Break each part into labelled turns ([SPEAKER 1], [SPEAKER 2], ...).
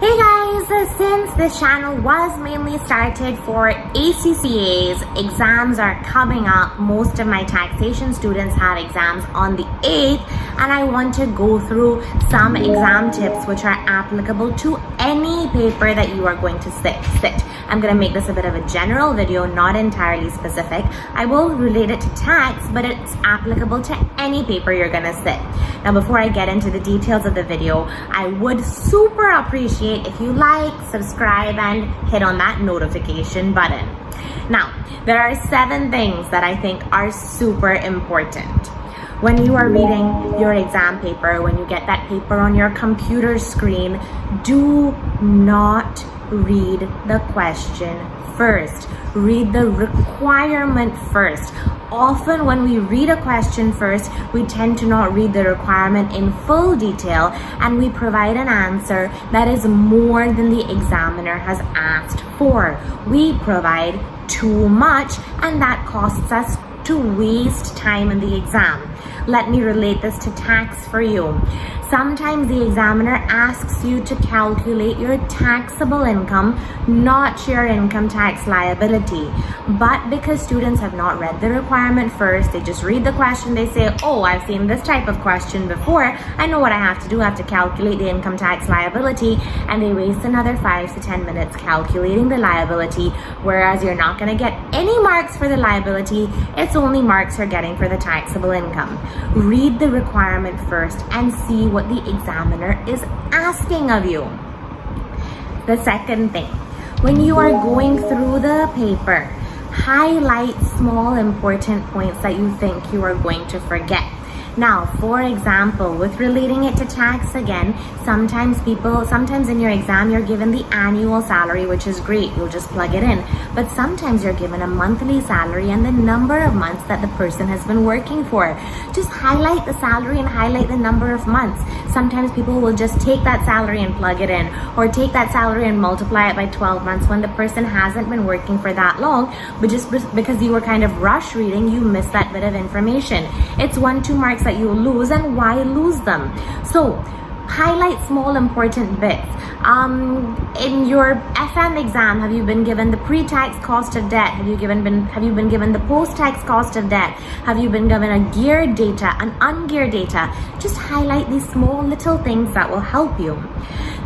[SPEAKER 1] Hey guys, since this channel was mainly started for ACCAs, exams are coming up. Most of my taxation students have exams on the 8th, and I want to go through some exam tips which are applicable to any paper that you are going to sit. I'm going to make this a bit of a general video, not entirely specific. I will relate it to tax, but it's applicable to any paper you're going to sit. Now, before I get into the details of the video, I would super appreciate if you like, subscribe, and hit on that notification button. Now, there are 7 things that I think are super important. When you are reading your exam paper, when you get that paper on your computer screen, do not read the question first. Read the requirement first. Often when we read a question first, we tend to not read the requirement in full detail, and we provide an answer that is more than the examiner has asked for. We provide too much, and that costs us to waste time in the exam. Let me relate this to tax for you. Sometimes the examiner asks you to calculate your taxable income, not your income tax liability. But because students have not read the requirement first, they just read the question, they say, oh, I've seen this type of question before, I know what I have to do, I have to calculate the income tax liability, and they waste another 5 to 10 minutes calculating the liability, whereas you're not going to get any marks for the liability, it's only marks you're getting for the taxable income. Read the requirement first and see what the examiner is asking of you. The second thing, when you are going through the paper, highlight small important points that you think you are going to forget. Now, for example, with relating it to tax again, sometimes in your exam you're given the annual salary, which is great, you'll just plug it in. But sometimes you're given a monthly salary and the number of months that the person has been working for. Just highlight the salary and highlight the number of months. Sometimes people will just take that salary and plug it in, or take that salary and multiply it by 12 months when the person hasn't been working for that long, but just because you were kind of rush reading, you missed that bit of information. It's 1-2 marks that you lose, and why lose them? So highlight small important bits. In your FM exam, have you been given the pre-tax cost of debt? Have you been given the post-tax cost of debt? Have you been given a geared data, an ungeared data? Just highlight these small little things that will help you.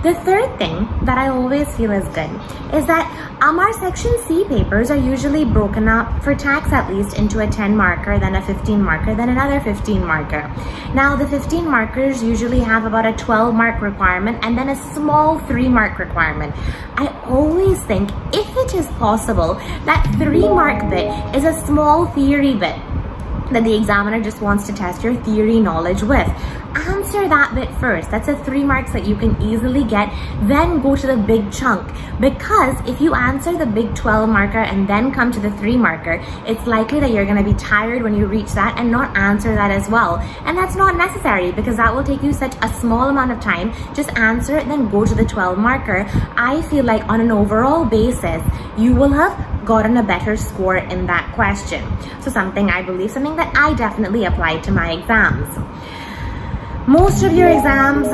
[SPEAKER 1] The third thing that I always feel is good is that our section C papers are usually broken up, for tax at least, into a 10 marker, then a 15 marker, then another 15 marker. Now the 15 markers usually have about a 12 mark requirement and then a small 3 mark requirement. I always think, if it is possible, that 3 mark bit is a small theory bit that the examiner just wants to test your theory knowledge with. Answer that bit first. That's a 3 marks that you can easily get. Then go to the big chunk, because if you answer the big 12 marker and then come to the 3 marker, it's likely that you're going to be tired when you reach that and not answer that as well. And that's not necessary, because that will take you such a small amount of time. Just answer it, then go to the 12 marker. I feel like on an overall basis, you will have gotten a better score in that question. So something that I definitely applied to my exams. Most of your exams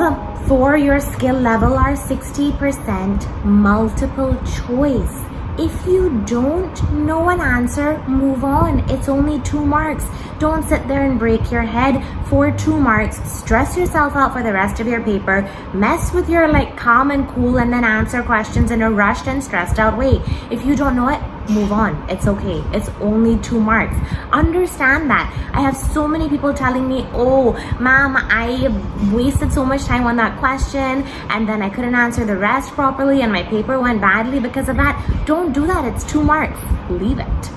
[SPEAKER 1] for your skill level are 60% multiple choice. If you don't know an answer, move on. It's only 2 marks. Don't sit there and break your head for 2 marks. Stress yourself out for the rest of your paper. Mess with your calm and cool, and then answer questions in a rushed and stressed out way. If you don't know it, move on. It's okay. It's only 2 marks. Understand that. I have so many people telling me, oh, ma'am, I wasted so much time on that question and then I couldn't answer the rest properly and my paper went badly because of that. Don't do that. It's 2 marks. Leave it.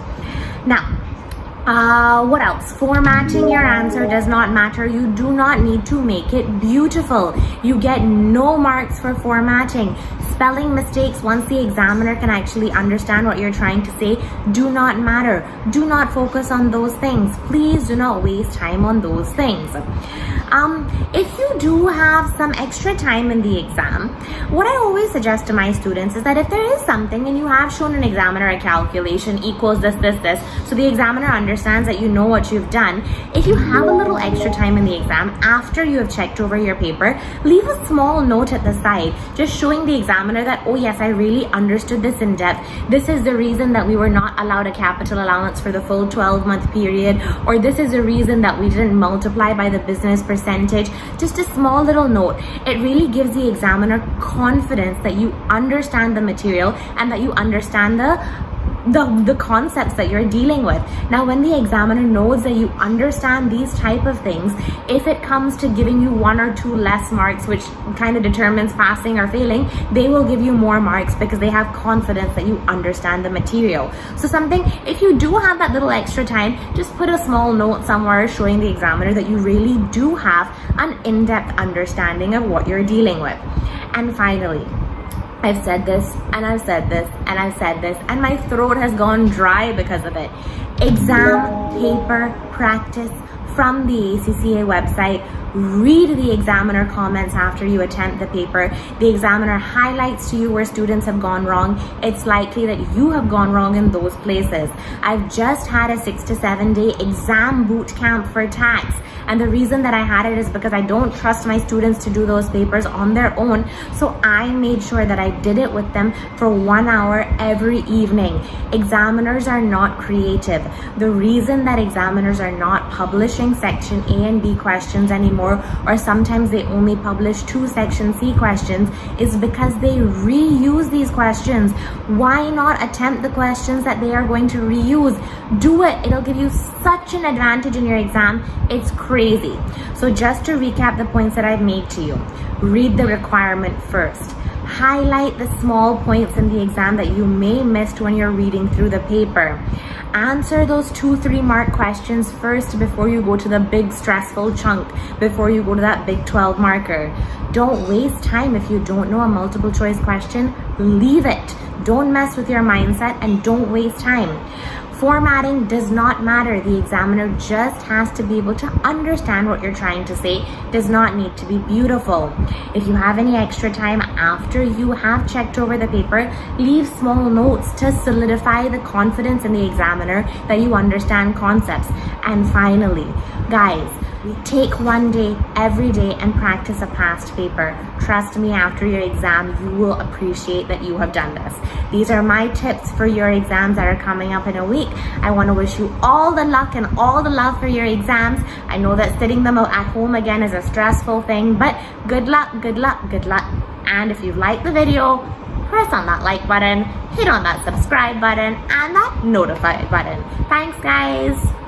[SPEAKER 1] Now, what else? Formatting your answer does not matter. You do not need to make it beautiful. You get no marks for formatting. Spelling mistakes, once the examiner can actually understand what you're trying to say, do not matter. Do not focus on those things. Please do not waste time on those things. If you do have some extra time in the exam, what I always suggest to my students is that if there is something and you have shown an examiner a calculation equals this, so the examiner understands that you know what you've done, if you have a little extra time in the exam after you have checked over your paper, leave a small note at the side just showing the examiner that, oh yes, I really understood this in depth. This is the reason that we were not allowed a capital allowance for the full 12-month period, or this is the reason that we didn't multiply by the business percentage. Just a small little note. It really gives the examiner confidence that you understand the material and that you understand the concepts that you're dealing with. Now, when the examiner knows that you understand these type of things, if it comes to giving you 1 or 2 less marks, which kind of determines passing or failing, they will give you more marks because they have confidence that you understand the material. So if you do have that little extra time, just put a small note somewhere showing the examiner that you really do have an in-depth understanding of what you're dealing with. And finally, I've said this and I've said this and I've said this and my throat has gone dry because of it. Exam paper practice from the ACCA website. Read the examiner comments after you attempt the paper. The examiner highlights to you where students have gone wrong. It's likely that you have gone wrong in those places. I've just had a 6 to 7 day exam boot camp for tax. And the reason that I had it is because I don't trust my students to do those papers on their own. So I made sure that I did it with them for 1 hour every evening. Examiners are not creative. The reason that examiners are not publishing section A and B questions anymore, or sometimes they only publish 2 section C questions, is because they reuse these questions. Why not attempt the questions that they are going to reuse? Do it. It'll give you such an advantage in your exam. It's crazy. So just to recap the points that I've made to you, read the requirement first. Highlight the small points in the exam that you may miss when you're reading through the paper. Answer those 2-3 mark questions first before you go to the big stressful chunk, before you go to that big 12 marker. Don't waste time. If you don't know a multiple choice question, leave it. Don't mess with your mindset and don't waste time. Formatting does not matter. The examiner just has to be able to understand what you're trying to say. Does not need to be beautiful. If you have any extra time after you have checked over the paper, leave small notes to solidify the confidence in the examiner that you understand concepts. And finally, guys, take 1 day every day and practice a past paper. Trust me, after your exam, you will appreciate that you have done this. These are my tips for your exams that are coming up in a week. I want to wish you all the luck and all the love for your exams. I know that sitting them out at home again is a stressful thing, but good luck, good luck, good luck. And if you liked the video, press on that like button, hit on that subscribe button, and that notify button. Thanks, guys.